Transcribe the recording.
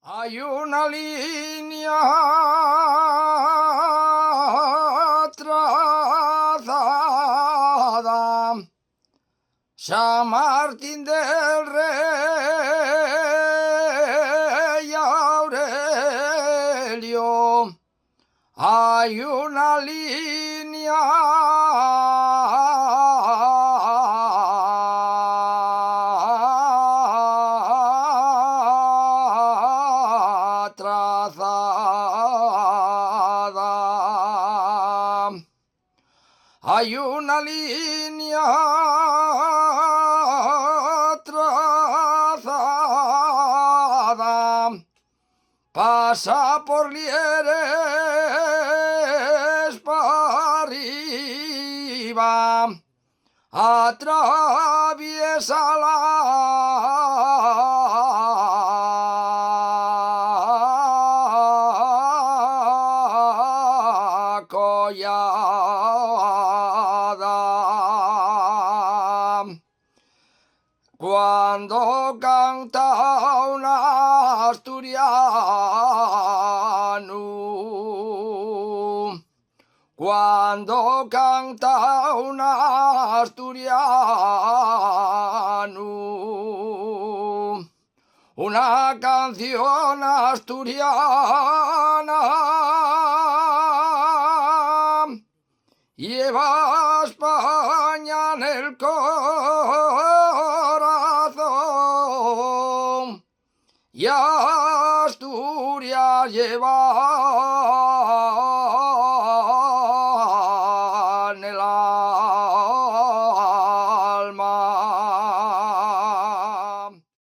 Hay una línea trazada, San Martín del Rey Aurelio. Hay una línea trazada. Hay una línea trazada, pasa por Lieres para arriba, atraviesa la collada. Cuando canta un asturiano, cuando canta un asturiano, una canción asturiana, lleva a España en el corazón y Asturias lleva